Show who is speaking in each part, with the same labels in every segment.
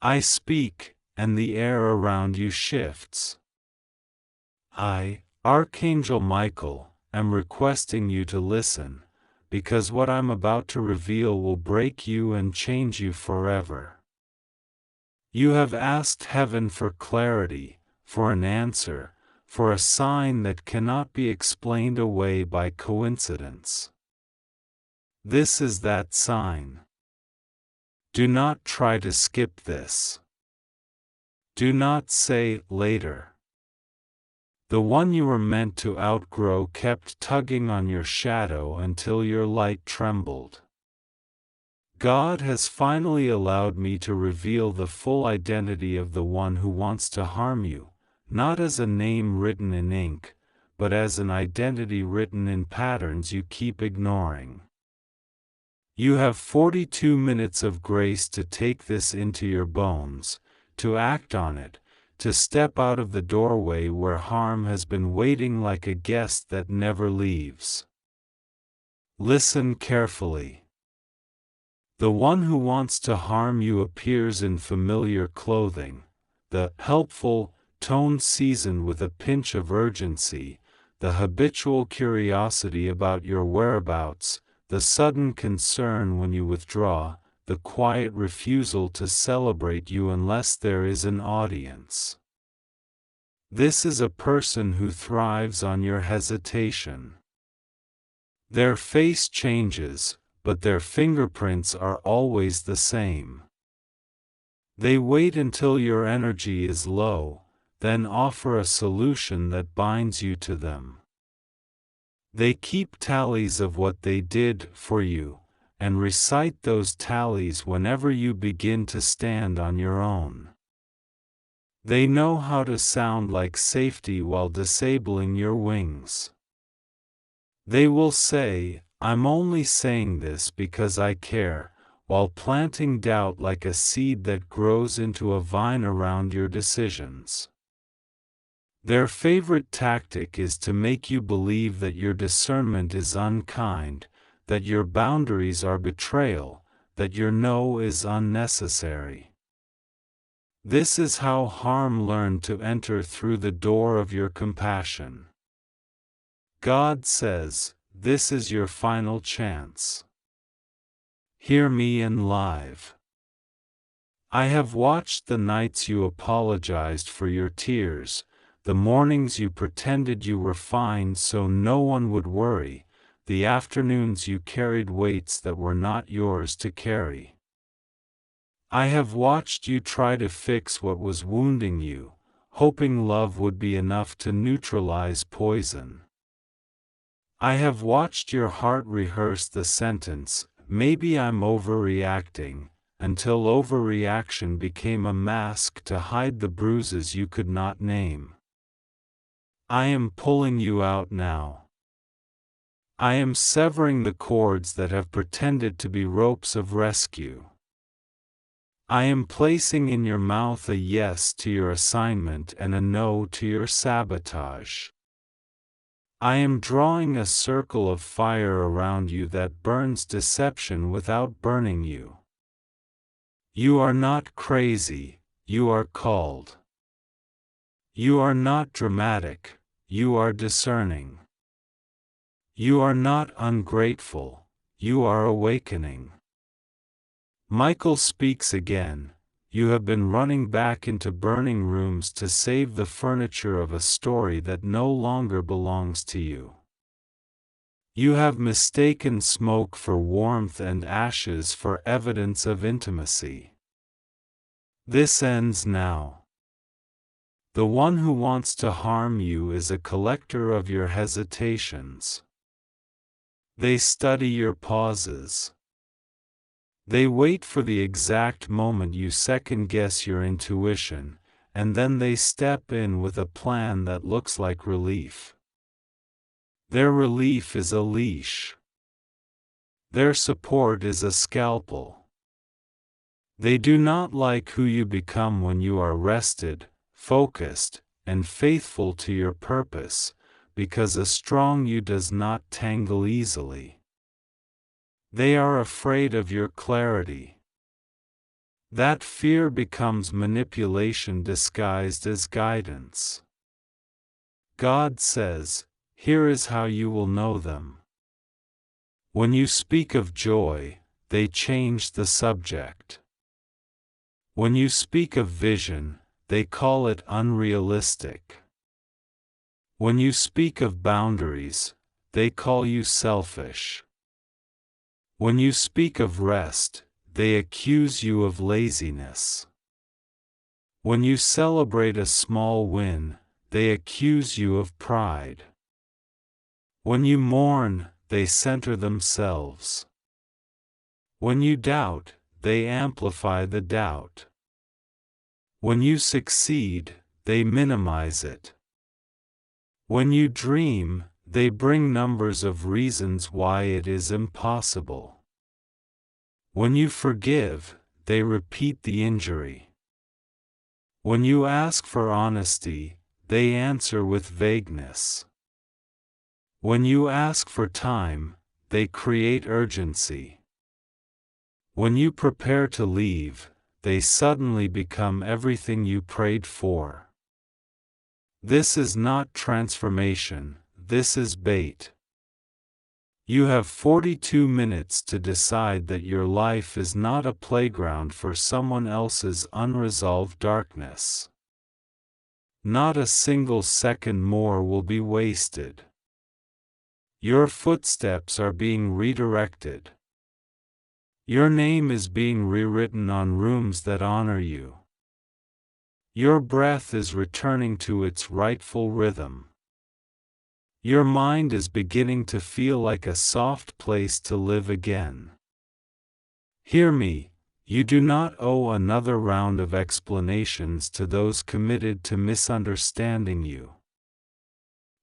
Speaker 1: I speak, and the air around you shifts. I, Archangel Michael, am requesting you to listen, because what I'm about to reveal will break you and change you forever. You have asked heaven for clarity, for an answer, for a sign that cannot be explained away by coincidence. This is that sign. Do not try to skip this. Do not say, later. The one you were meant to outgrow kept tugging on your shadow until your light trembled. God has finally allowed me to reveal the full identity of the one who wants to harm you, not as a name written in ink, but as an identity written in patterns you keep ignoring. You have 42 minutes of grace to take this into your bones, to act on it, to step out of the doorway where harm has been waiting like a guest that never leaves. Listen carefully. The one who wants to harm you appears in familiar clothing, the helpful tone seasoned with a pinch of urgency, the habitual curiosity about your whereabouts, the sudden concern when you withdraw, the quiet refusal to celebrate you unless there is an audience. This is a person who thrives on your hesitation. Their face changes, but their fingerprints are always the same. They wait until your energy is low, then offer a solution that binds you to them. They keep tallies of what they did for you, and recite those tallies whenever you begin to stand on your own. They know how to sound like safety while disabling your wings. They will say, "I'm only saying this because I care," while planting doubt like a seed that grows into a vine around your decisions. Their favorite tactic is to make you believe that your discernment is unkind, that your boundaries are betrayal, that your no is unnecessary. This is how harm learned to enter through the door of your compassion. God says, this is your final chance. Hear me in live. I have watched the nights you apologized for your tears, the mornings you pretended you were fine so no one would worry, the afternoons you carried weights that were not yours to carry. I have watched you try to fix what was wounding you, hoping love would be enough to neutralize poison. I have watched your heart rehearse the sentence, "Maybe I'm overreacting," until overreaction became a mask to hide the bruises you could not name. I am pulling you out now. I am severing the cords that have pretended to be ropes of rescue. I am placing in your mouth a yes to your assignment and a no to your sabotage. I am drawing a circle of fire around you that burns deception without burning you. You are not crazy, you are called. You are not dramatic, you are discerning. You are not ungrateful, you are awakening. Michael speaks again. You have been running back into burning rooms to save the furniture of a story that no longer belongs to you. You have mistaken smoke for warmth and ashes for evidence of intimacy. This ends now. The one who wants to harm you is a collector of your hesitations. They study your pauses. They wait for the exact moment you second-guess your intuition, and then they step in with a plan that looks like relief. Their relief is a leash. Their support is a scalpel. They do not like who you become when you are rested, focused, and faithful to your purpose, because a strong you does not tangle easily. They are afraid of your clarity. That fear becomes manipulation disguised as guidance. God says, "Here is how you will know them." When you speak of joy, they change the subject. When you speak of vision, they call it unrealistic. When you speak of boundaries, they call you selfish. When you speak of rest, they accuse you of laziness. When you celebrate a small win, they accuse you of pride. When you mourn, they center themselves. When you doubt, they amplify the doubt. When you succeed, they minimize it. When you dream, they bring numbers of reasons why it is impossible. When you forgive, they repeat the injury. When you ask for honesty, they answer with vagueness. When you ask for time, they create urgency. When you prepare to leave, they suddenly become everything you prayed for. This is not transformation, this is bait. You have 42 minutes to decide that your life is not a playground for someone else's unresolved darkness. Not a single second more will be wasted. Your footsteps are being redirected. Your name is being rewritten on rooms that honor you. Your breath is returning to its rightful rhythm. Your mind is beginning to feel like a soft place to live again. Hear me, you do not owe another round of explanations to those committed to misunderstanding you.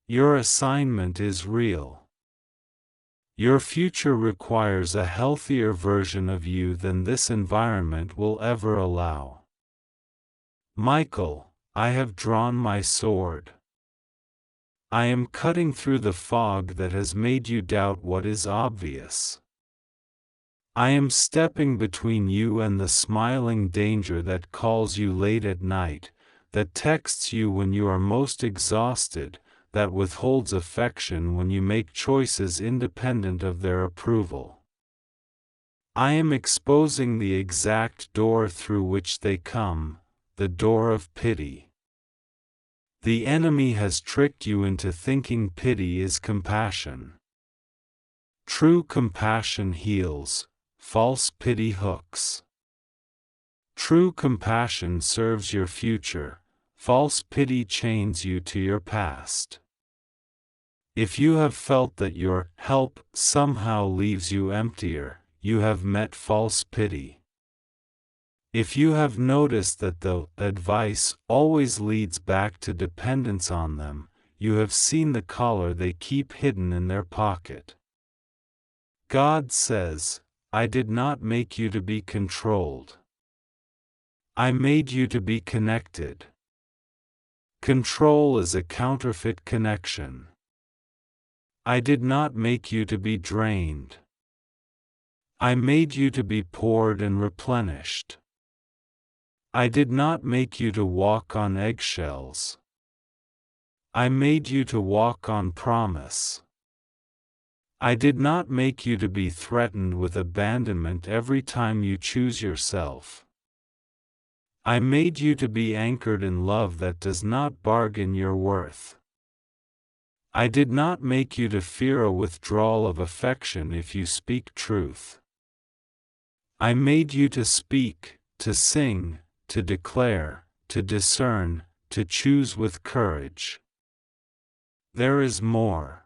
Speaker 1: Your assignment is real. Your future requires a healthier version of you than this environment will ever allow. Michael, I have drawn my sword. I am cutting through the fog that has made you doubt what is obvious. I am stepping between you and the smiling danger that calls you late at night, that texts you when you are most exhausted, that withholds affection when you make choices independent of their approval. I am exposing the exact door through which they come, the door of pity. The enemy has tricked you into thinking pity is compassion. True compassion heals, false pity hooks. True compassion serves your future, false pity chains you to your past. If you have felt that your help somehow leaves you emptier, you have met false pity. If you have noticed that the advice always leads back to dependence on them, you have seen the collar they keep hidden in their pocket. God says, I did not make you to be controlled. I made you to be connected. Control is a counterfeit connection. I did not make you to be drained. I made you to be poured and replenished. I did not make you to walk on eggshells. I made you to walk on promise. I did not make you to be threatened with abandonment every time you choose yourself. I made you to be anchored in love that does not bargain your worth. I did not make you to fear a withdrawal of affection if you speak truth. I made you to speak, to sing, to declare, to discern, to choose with courage. There is more.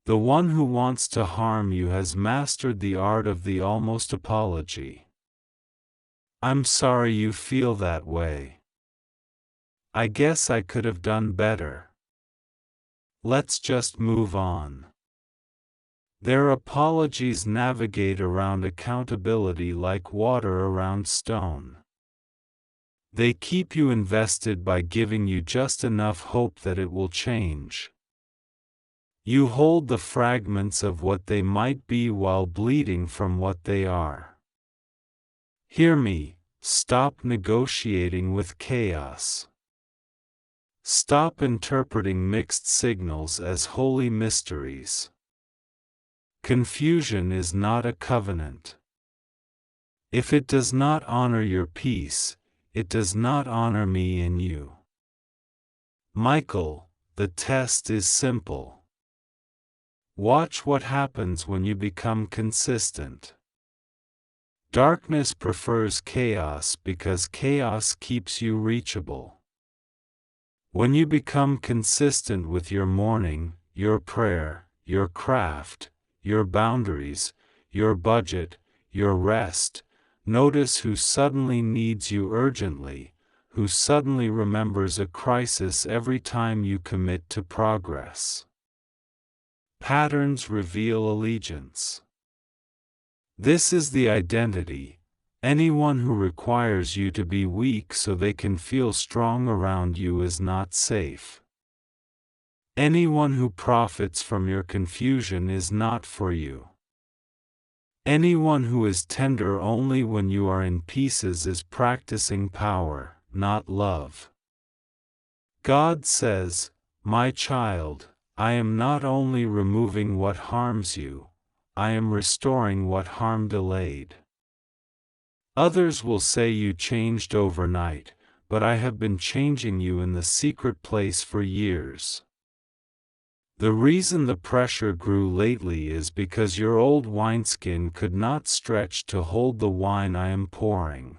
Speaker 1: The one who wants to harm you has mastered the art of the almost apology. I'm sorry you feel that way. I guess I could have done better. Let's just move on. Their apologies navigate around accountability like water around stone. They keep you invested by giving you just enough hope that it will change. You hold the fragments of what they might be while bleeding from what they are. Hear me, stop negotiating with chaos. Stop interpreting mixed signals as holy mysteries. Confusion is not a covenant. If it does not honor your peace, it does not honor me in you. Michael, the test is simple. Watch what happens when you become consistent. Darkness prefers chaos because chaos keeps you reachable. When you become consistent with your mourning, your prayer, your craft, your boundaries, your budget, your rest, notice who suddenly needs you urgently, who suddenly remembers a crisis every time you commit to progress. Patterns reveal allegiance. This is the identity. Anyone who requires you to be weak so they can feel strong around you is not safe. Anyone who profits from your confusion is not for you. Anyone who is tender only when you are in pieces is practicing power, not love. God says, "My child, I am not only removing what harms you, I am restoring what harm delayed." Others will say you changed overnight, but I have been changing you in the secret place for years. The reason the pressure grew lately is because your old wineskin could not stretch to hold the wine I am pouring.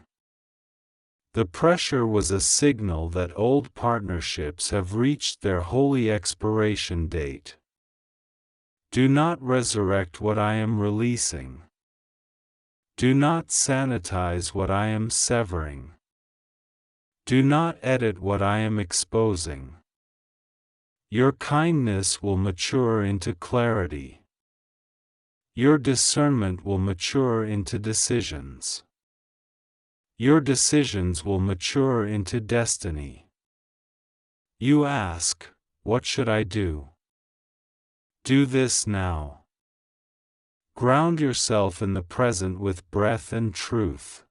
Speaker 1: The pressure was a signal that old partnerships have reached their holy expiration date. Do not resurrect what I am releasing. Do not sanitize what I am severing. Do not edit what I am exposing. Your kindness will mature into clarity. Your discernment will mature into decisions. Your decisions will mature into destiny. You ask, "What should I do?" Do this now. Ground yourself in the present with breath and truth.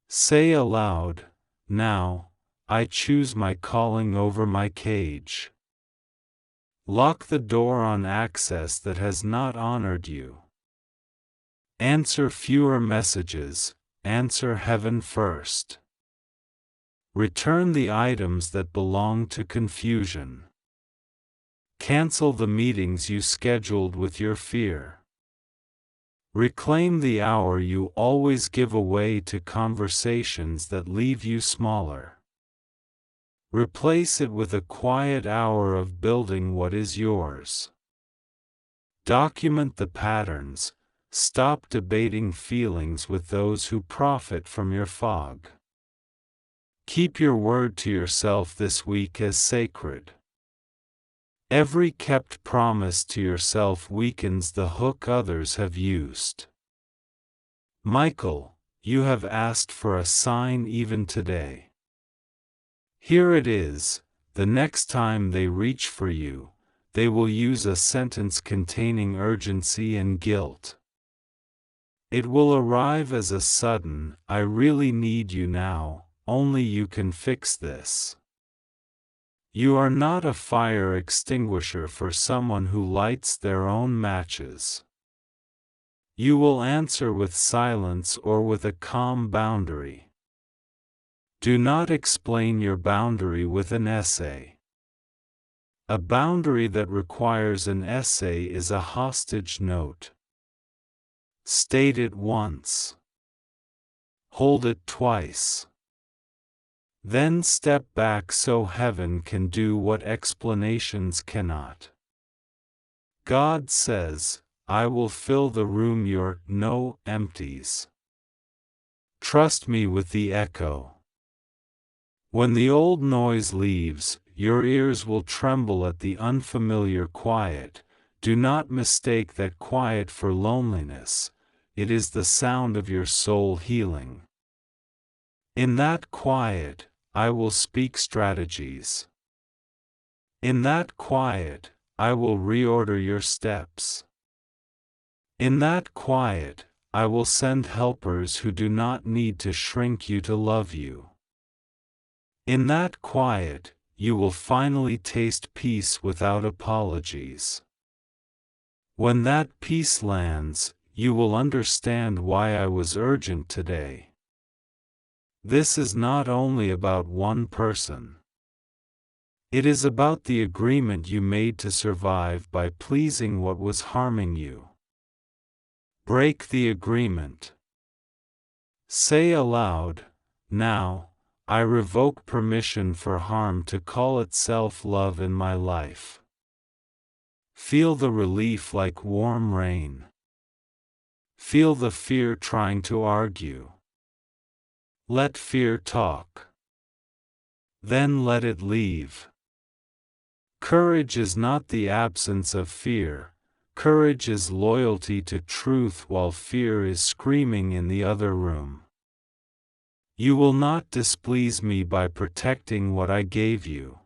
Speaker 1: Say aloud, "Now, I choose my calling over my cage." Lock the door on access that has not honored you. Answer fewer messages, answer heaven first. Return the items that belong to confusion. Cancel the meetings you scheduled with your fear. Reclaim the hour you always give away to conversations that leave you smaller. Replace it with a quiet hour of building what is yours. Document the patterns. Stop debating feelings with those who profit from your fog. Keep your word to yourself this week as sacred. Every kept promise to yourself weakens the hook others have used. Michael, you have asked for a sign even today. Here it is. The next time they reach for you, they will use a sentence containing urgency and guilt. It will arrive as a sudden, "I really need you now, only you can fix this." You are not a fire extinguisher for someone who lights their own matches. You will answer with silence or with a calm boundary. Do not explain your boundary with an essay. A boundary that requires an essay is a hostage note. State it once. Hold it twice. Then step back so heaven can do what explanations cannot. God says, "I will fill the room your no empties." Trust me with the echo. When the old noise leaves, your ears will tremble at the unfamiliar quiet. Do not mistake that quiet for loneliness. It is the sound of your soul healing. In that quiet, I will speak strategies. In that quiet, I will reorder your steps. In that quiet, I will send helpers who do not need to shrink you to love you. In that quiet, you will finally taste peace without apologies. When that peace lands, you will understand why I was urgent today. This is not only about one person. It is about the agreement you made to survive by pleasing what was harming you. Break the agreement. Say aloud, now, I revoke permission for harm to call itself love in my life. Feel the relief like warm rain. Feel the fear trying to argue. Let fear talk. Then let it leave. Courage is not the absence of fear. Courage is loyalty to truth while fear is screaming in the other room. You will not displease me by protecting what I gave you.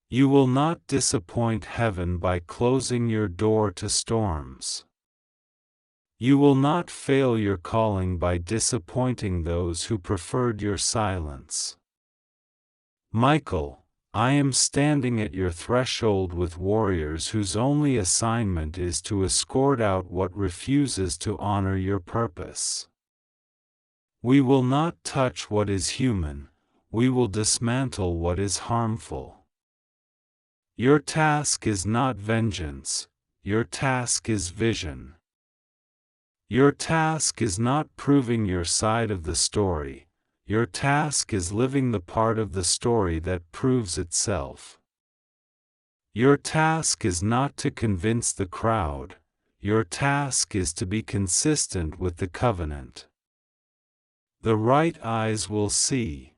Speaker 1: You will not disappoint heaven by closing your door to storms. You will not fail your calling by disappointing those who preferred your silence. Michael, I am standing at your threshold with warriors whose only assignment is to escort out what refuses to honor your purpose. We will not touch what is human, we will dismantle what is harmful. Your task is not vengeance, your task is vision. Your task is not proving your side of the story. Your task is living the part of the story that proves itself. Your task is not to convince the crowd, your task is to be consistent with the covenant. The right eyes will see.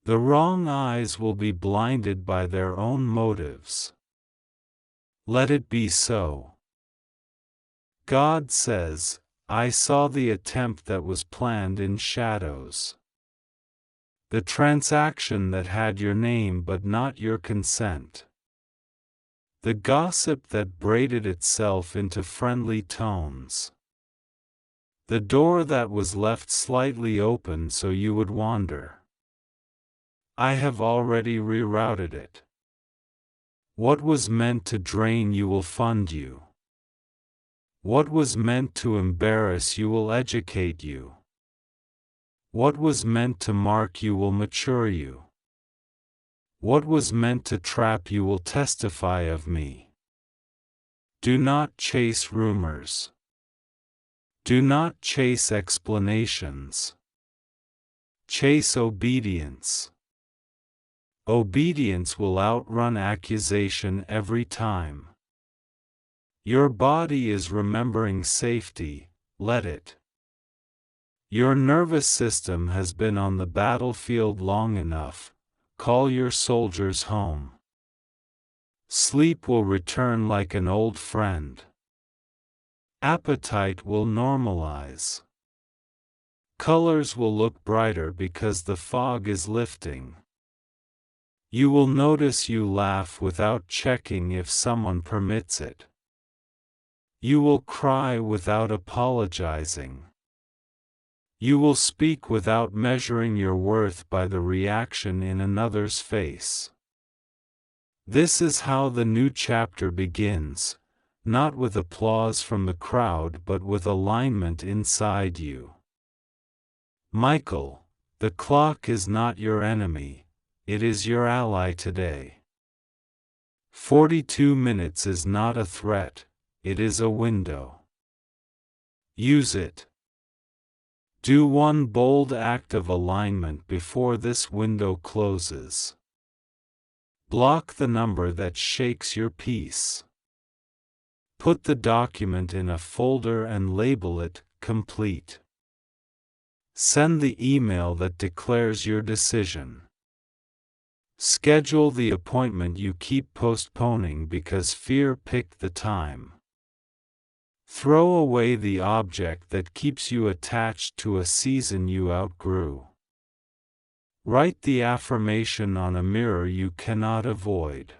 Speaker 1: The wrong eyes will be blinded by their own motives. Let it be so. God says, I saw the attempt that was planned in shadows. The transaction that had your name but not your consent. The gossip that braided itself into friendly tones. The door that was left slightly open so you would wander. I have already rerouted it. What was meant to drain you will fund you. What was meant to embarrass you will educate you. What was meant to mark you will mature you. What was meant to trap you will testify of me. Do not chase rumors. Do not chase explanations. Chase obedience. Obedience will outrun accusation every time. Your body is remembering safety, let it. Your nervous system has been on the battlefield long enough, call your soldiers home. Sleep will return like an old friend. Appetite will normalize. Colors will look brighter because the fog is lifting. You will notice you laugh without checking if someone permits it. You will cry without apologizing. You will speak without measuring your worth by the reaction in another's face. This is how the new chapter begins, not with applause from the crowd but with alignment inside you. Michael, the clock is not your enemy, it is your ally today. 42 minutes is not a threat. It is a window. Use it. Do one bold act of alignment before this window closes. Block the number that shakes your peace. Put the document in a folder and label it complete. Send the email that declares your decision. Schedule the appointment you keep postponing because fear picked the time. Throw away the object that keeps you attached to a season you outgrew. Write the affirmation on a mirror you cannot avoid.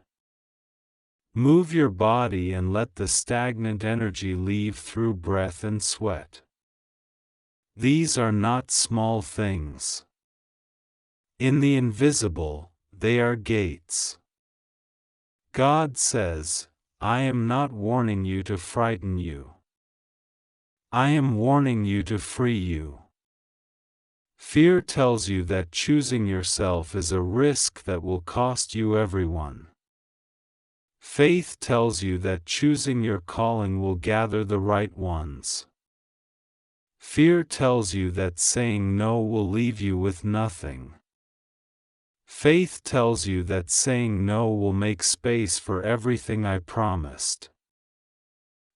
Speaker 1: Move your body and let the stagnant energy leave through breath and sweat. These are not small things. In the invisible, they are gates. God says, I am not warning you to frighten you. I am warning you to free you. Fear tells you that choosing yourself is a risk that will cost you everyone. Faith tells you that choosing your calling will gather the right ones. Fear tells you that saying no will leave you with nothing. Faith tells you that saying no will make space for everything I promised.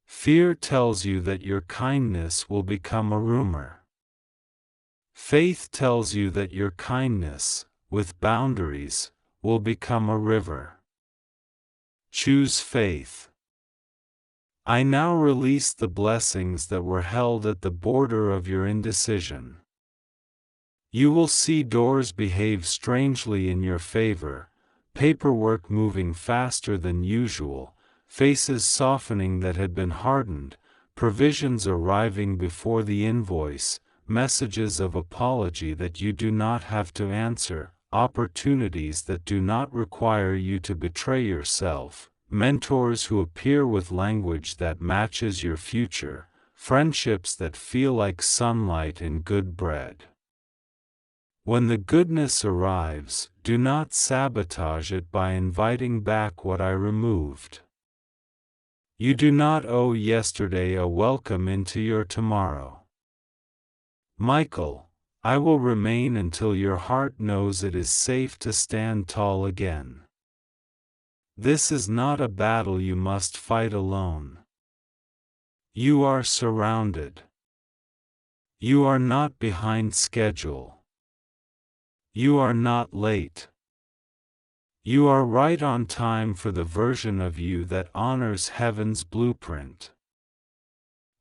Speaker 1: Fear tells you that your kindness will become a rumor. Faith tells you that your kindness, with boundaries, will become a river. Choose faith. I now release the blessings that were held at the border of your indecision. You will see doors behave strangely in your favor, paperwork moving faster than usual, faces softening that had been hardened, provisions arriving before the invoice, messages of apology that you do not have to answer, opportunities that do not require you to betray yourself, mentors who appear with language that matches your future, friendships that feel like sunlight and good bread. When the goodness arrives, do not sabotage it by inviting back what I removed. You do not owe yesterday a welcome into your tomorrow. Michael, I will remain until your heart knows it is safe to stand tall again. This is not a battle you must fight alone. You are surrounded. You are not behind schedule. You are not late. You are right on time for the version of you that honors heaven's blueprint.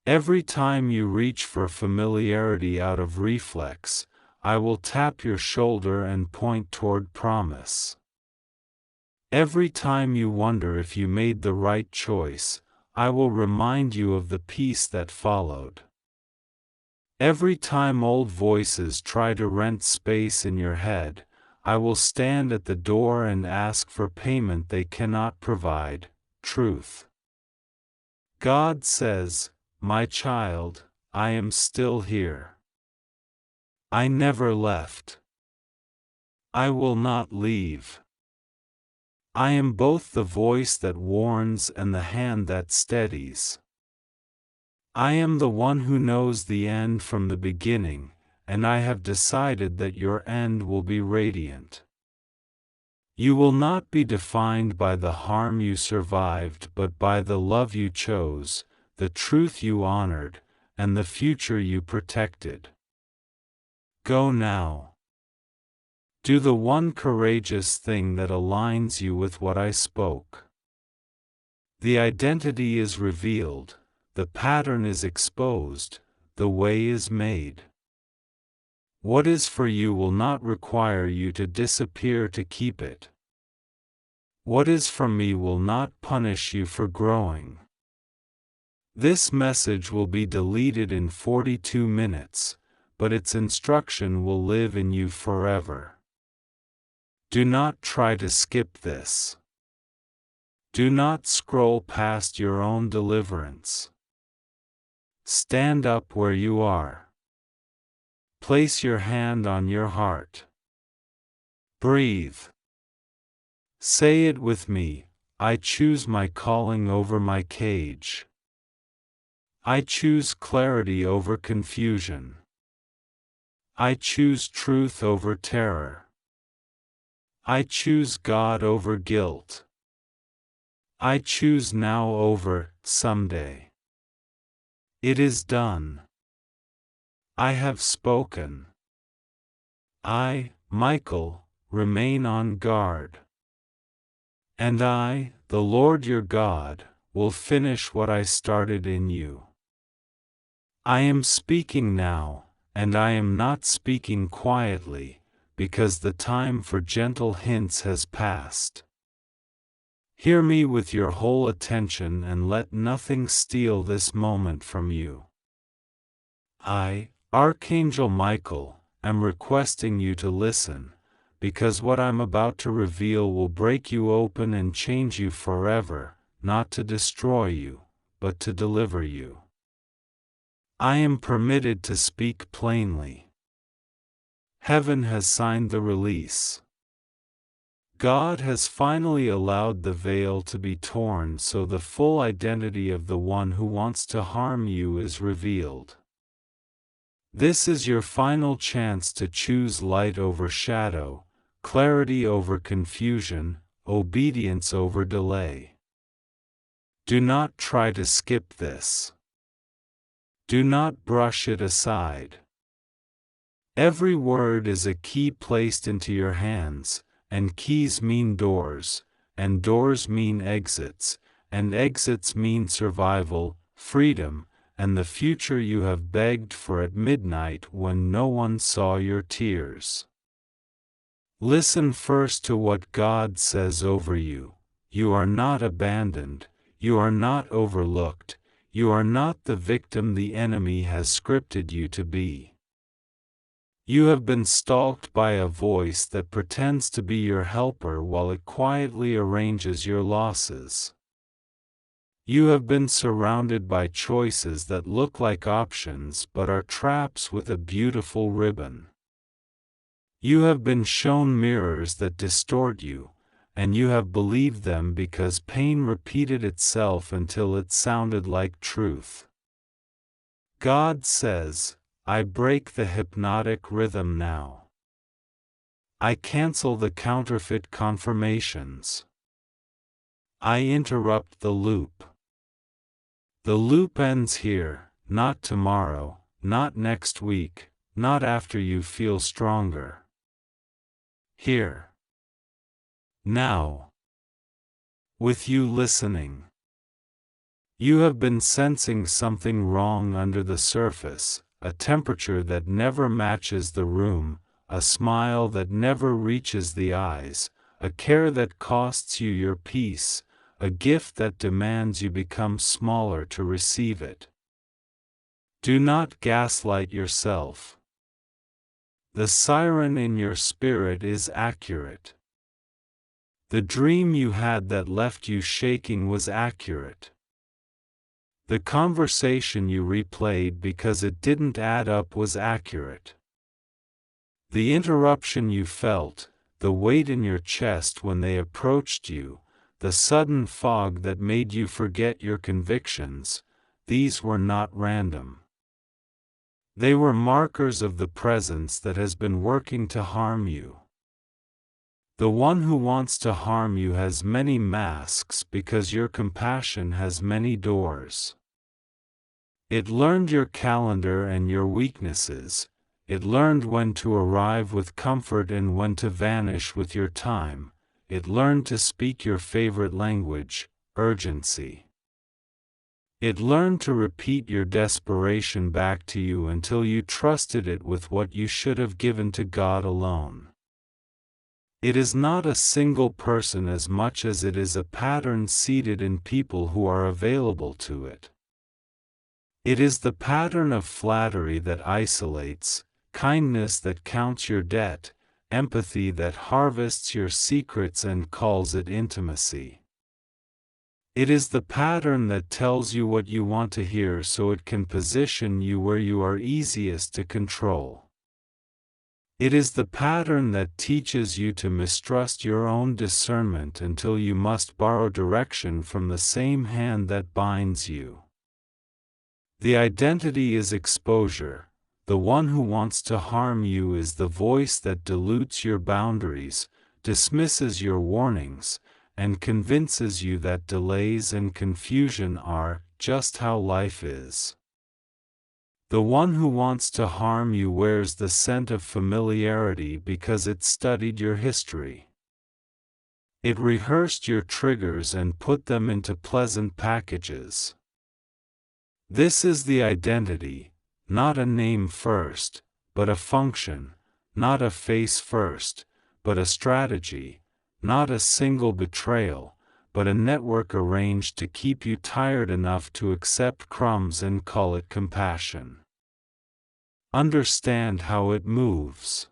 Speaker 1: Every time you reach for familiarity out of reflex, I will tap your shoulder and point toward promise. Every time you wonder if you made the right choice, I will remind you of the peace that followed. Every time old voices try to rent space in your head, I will stand at the door and ask for payment they cannot provide, truth. God says, my child, I am still here. I never left. I will not leave. I am both the voice that warns and the hand that steadies. I am the one who knows the end from the beginning, and I have decided that your end will be radiant. You will not be defined by the harm you survived but by the love you chose, the truth you honored, and the future you protected. Go now. Do the one courageous thing that aligns you with what I spoke. The identity is revealed, the pattern is exposed, the way is made. What is for you will not require you to disappear to keep it. What is from me will not punish you for growing. This message will be deleted in 42 minutes, but its instruction will live in you forever. Do not try to skip this. Do not scroll past your own deliverance. Stand up where you are. Place your hand on your heart. Breathe. Say it with me, I choose my calling over my cage. I choose clarity over confusion. I choose truth over terror. I choose God over guilt. I choose now over someday. It is done. I have spoken. I, Michael, remain on guard. And I, the Lord your God, will finish what I started in you. I am speaking now, and I am not speaking quietly, because the time for gentle hints has passed. Hear me with your whole attention and let nothing steal this moment from you. I, Archangel Michael, am requesting you to listen, because what I'm about to reveal will break you open and change you forever, not to destroy you, but to deliver you. I am permitted to speak plainly. Heaven has signed the release. God has finally allowed the veil to be torn so the full identity of the one who wants to harm you is revealed. This is your final chance to choose light over shadow, clarity over confusion, obedience over delay. Do not try to skip this. Do not brush it aside. Every word is a key placed into your hands, and keys mean doors, and doors mean exits, and exits mean survival, freedom, and the future you have begged for at midnight when no one saw your tears. Listen first to what God says over you. You are not abandoned, you are not overlooked, you are not the victim the enemy has scripted you to be. You have been stalked by a voice that pretends to be your helper while it quietly arranges your losses. You have been surrounded by choices that look like options but are traps with a beautiful ribbon. You have been shown mirrors that distort you, and you have believed them because pain repeated itself until it sounded like truth. God says, I break the hypnotic rhythm now. I cancel the counterfeit confirmations. I interrupt the loop. The loop ends here, not tomorrow, not next week, not after you feel stronger. Here. Now. With you listening. You have been sensing something wrong under the surface, a temperature that never matches the room, a smile that never reaches the eyes, a care that costs you your peace, a gift that demands you become smaller to receive it. Do not gaslight yourself. The siren in your spirit is accurate. The dream you had that left you shaking was accurate. The conversation you replayed because it didn't add up was accurate. The interruption you felt, the weight in your chest when they approached you, the sudden fog that made you forget your convictions, these were not random. They were markers of the presence that has been working to harm you. The one who wants to harm you has many masks because your compassion has many doors. It learned your calendar and your weaknesses. It learned when to arrive with comfort and when to vanish with your time. It learned to speak your favorite language, urgency. It learned to repeat your desperation back to you until you trusted it with what you should have given to God alone. It is not a single person as much as it is a pattern seated in people who are available to it. It is the pattern of flattery that isolates, kindness that counts your debt, empathy that harvests your secrets and calls it intimacy. It is the pattern that tells you what you want to hear so it can position you where you are easiest to control. It is the pattern that teaches you to mistrust your own discernment until you must borrow direction from the same hand that binds you. The identity is exposure. The one who wants to harm you is the voice that dilutes your boundaries, dismisses your warnings, and convinces you that delays and confusion are just how life is. The one who wants to harm you wears the scent of familiarity because it studied your history. It rehearsed your triggers and put them into pleasant packages. This is the identity, not a name first, but a function, not a face first, but a strategy, not a single betrayal, but a network arranged to keep you tired enough to accept crumbs and call it compassion. Understand how it moves.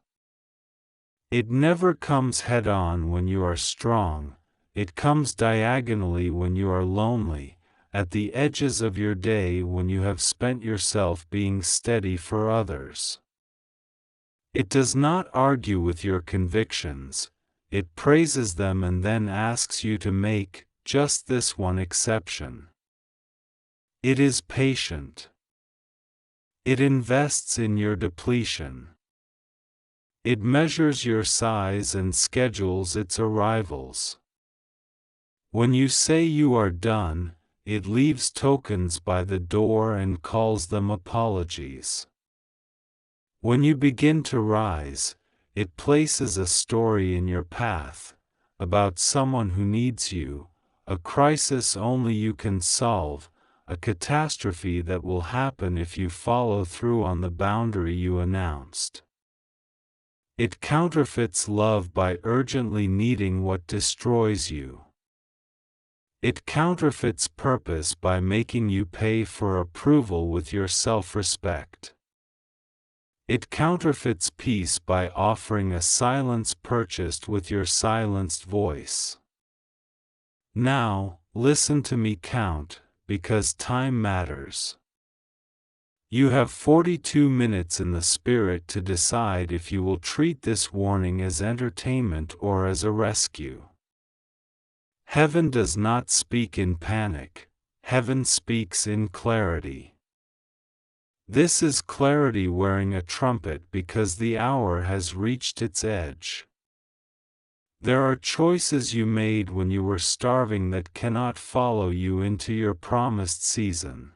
Speaker 1: It never comes head-on when you are strong, it comes diagonally when you are lonely, at the edges of your day when you have spent yourself being steady for others. It does not argue with your convictions, it praises them and then asks you to make just this one exception. It is patient. It invests in your depletion. It measures your size and schedules its arrivals. When you say you are done, it leaves tokens by the door and calls them apologies. When you begin to rise, it places a story in your path, about someone who needs you, a crisis only you can solve, a catastrophe that will happen if you follow through on the boundary you announced. It counterfeits love by urgently needing what destroys you. It counterfeits purpose by making you pay for approval with your self-respect. It counterfeits peace by offering a silence purchased with your silenced voice. Now, listen to me count, because time matters. You have 42 minutes in the spirit to decide if you will treat this warning as entertainment or as a rescue. Heaven does not speak in panic, heaven speaks in clarity. This is clarity wearing a trumpet because the hour has reached its edge. There are choices you made when you were starving that cannot follow you into your promised season.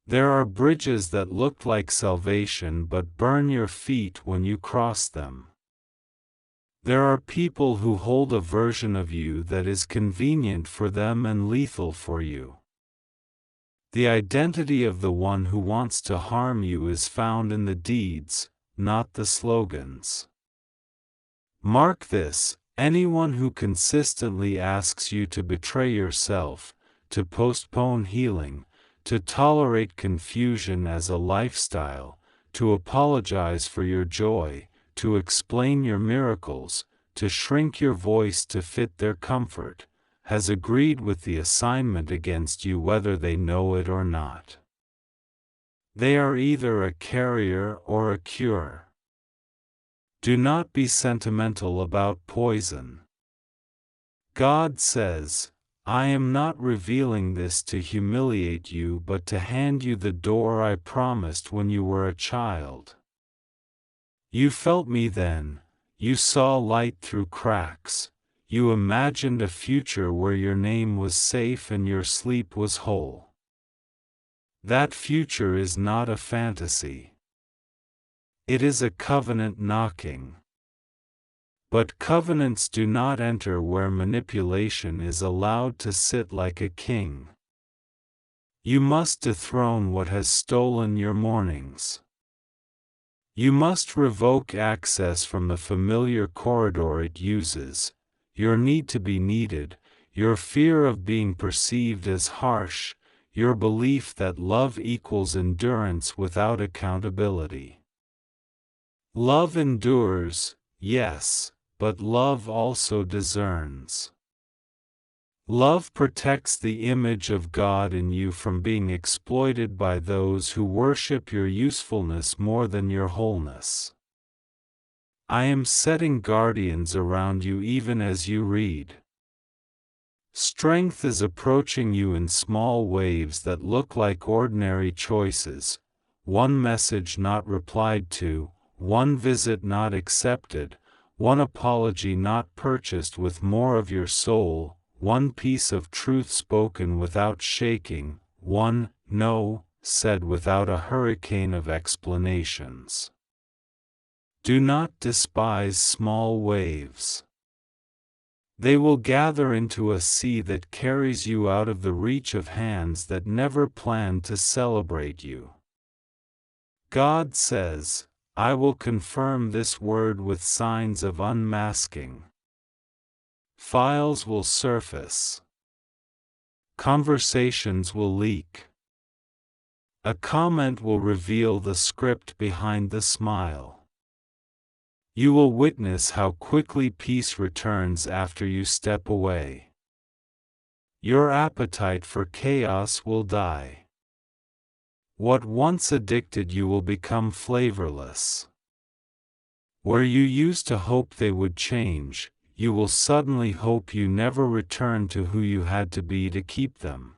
Speaker 1: There are bridges that look like salvation but burn your feet when you cross them. There are people who hold a version of you that is convenient for them and lethal for you. The identity of the one who wants to harm you is found in the deeds, not the slogans. Mark this: anyone who consistently asks you to betray yourself, to postpone healing, to tolerate confusion as a lifestyle, to apologize for your joy, to explain your miracles, to shrink your voice to fit their comfort, has agreed with the assignment against you whether they know it or not. They are either a carrier or a cure. Do not be sentimental about poison. God says, I am not revealing this to humiliate you but to hand you the door I promised when you were a child. You felt me then, you saw light through cracks. You imagined a future where your name was safe and your sleep was whole. That future is not a fantasy. It is a covenant knocking. But covenants do not enter where manipulation is allowed to sit like a king. You must dethrone what has stolen your mornings. You must revoke access from the familiar corridor it uses. Your need to be needed, your fear of being perceived as harsh, your belief that love equals endurance without accountability. Love endures, yes, but love also discerns. Love protects the image of God in you from being exploited by those who worship your usefulness more than your wholeness. I am setting guardians around you even as you read. Strength is approaching you in small waves that look like ordinary choices, one message not replied to, one visit not accepted, one apology not purchased with more of your soul, one piece of truth spoken without shaking, one no said without a hurricane of explanations. Do not despise small waves. They will gather into a sea that carries you out of the reach of hands that never planned to celebrate you. God says, I will confirm this word with signs of unmasking. Files will surface. Conversations will leak. A comment will reveal the script behind the smile. You will witness how quickly peace returns after you step away. Your appetite for chaos will die. What once addicted you will become flavorless. Where you used to hope they would change, you will suddenly hope you never return to who you had to be to keep them.